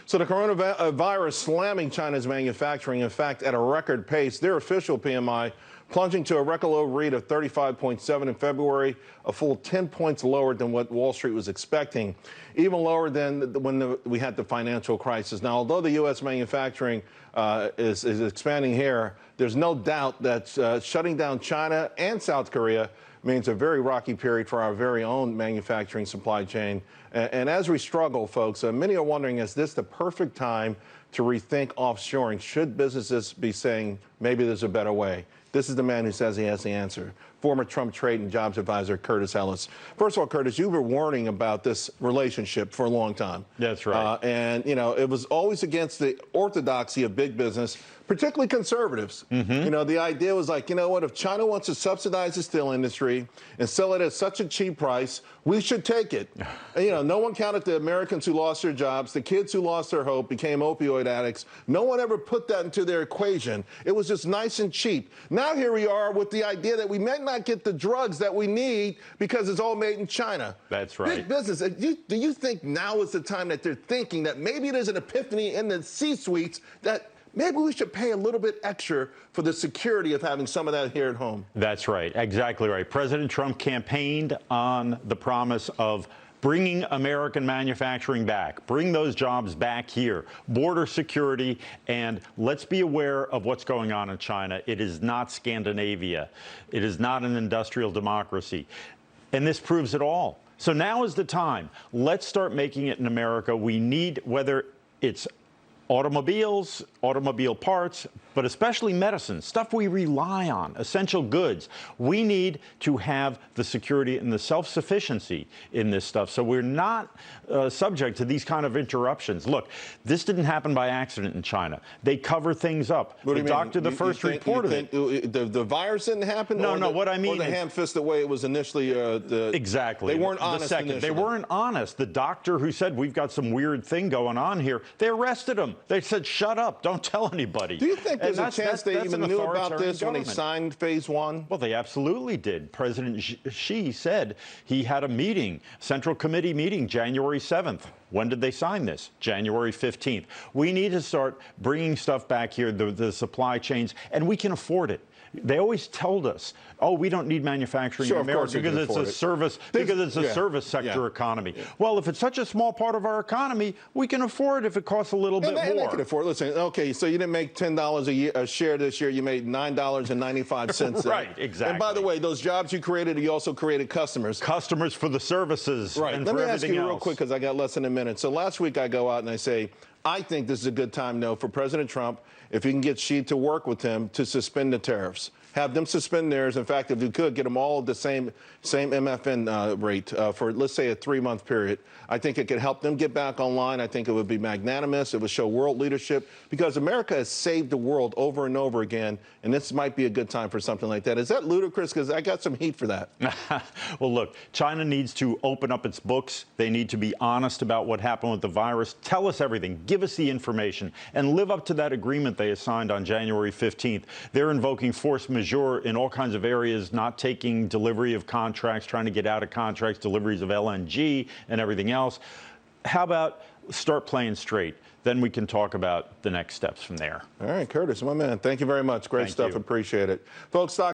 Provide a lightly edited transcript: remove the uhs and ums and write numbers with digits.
So the coronavirus slamming China's manufacturing, in fact, at a record pace. Their official PMI plunging to a record low read of 35.7 in February, a full 10 points lower than what Wall Street was expecting, even lower than when we had the financial crisis. Now, although the U.S. manufacturing is expanding here, there's no doubt that shutting down China and South Korea means a very rocky period for our very own manufacturing supply chain. And as we struggle, folks, many are wondering, is this the perfect time to rethink offshoring? Should businesses be saying, maybe there's a better way? This is the man who says he has the answer. Former Trump trade and jobs advisor Curtis Ellis. First of all, Curtis, you were warning about this relationship for a long time. That's right. And, you know, it was always against the orthodoxy of big business, particularly conservatives. You know, the idea was like, you know what, if China wants to subsidize the steel industry and sell it at such a cheap price, we should take it. And, you know, no one counted the Americans who lost their jobs, the kids who lost their hope, became opioid addicts. No one ever put that into their equation. It was just nice and cheap. Now here we are with the idea that we may not get the drugs that we need because it's all made in China. That's right. Big business. Do you think now is the time that they're thinking that maybe there's an epiphany in the C-suites that maybe we should pay a little bit extra for the security of having some of that here at home? That's right. Exactly right. President Trump campaigned on the promise of bringing American manufacturing back, bring those jobs back here, border security, and let's be aware of what's going on in China. It is not Scandinavia. It is not an industrial democracy. And this proves it all. So now is the time. Let's start making it in America. We need, whether it's automobiles, automobile parts, but especially medicine, stuff we rely on, essential goods. We need to have the security and the self-sufficiency in this stuff so we're not subject to these kind of interruptions. Look, this didn't happen by accident in China. They cover things up. What do you doctor, mean? the first report of it. The virus didn't happen? No, what I mean or the ham-fisted way it was initially. Exactly. They weren't honest initially. They weren't honest. The doctor who said, we've got some weird thing going on here, they arrested him. They said, shut up, don't tell anybody. Do you think there's a chance they even knew about this when they signed phase one? Well, they absolutely did. President Xi said he had a meeting, Central Committee meeting, January 7th. When did they sign this? January 15th. We need to start bringing stuff back here, the supply chains, and we can afford it. They always told us, oh, we don't need manufacturing in America because it's a service, service sector economy. Yeah. Well, if it's such a small part of our economy, we can afford it if it costs a little bit more. And they can afford it. Listen, okay, so you didn't make $10 a share this year. You made $9.95. Right, exactly. And by the way, those jobs you created, you also created customers. Customers for the services. Right. And Let for me ask you else. real quick because I got less than a minute. So last week I go out and I say, I think this is a good time, though, for President Trump, if he can get Xi to work with him, to suspend the tariffs. Have them suspend theirs. In fact, if you could, get them all at the same MFN rate for, let's say, a 3-month period. I think it could help them get back online. I think it would be magnanimous. It would show world leadership because America has saved the world over and over again, and this might be a good time for something like that. Is that ludicrous? Because I got some heat for that. Well, look, China needs to open up its books. They need to be honest about what happened with the virus. Tell us everything. Give us the information and live up to that agreement they signed on January 15th. They're invoking force majeure in all kinds of areas, not taking delivery of contracts, trying to get out of contracts, deliveries of LNG and everything else. How about start playing straight? Then we can talk about the next steps from there. All right, Curtis, my man. Thank you very much. Great stuff. Appreciate it. Folks,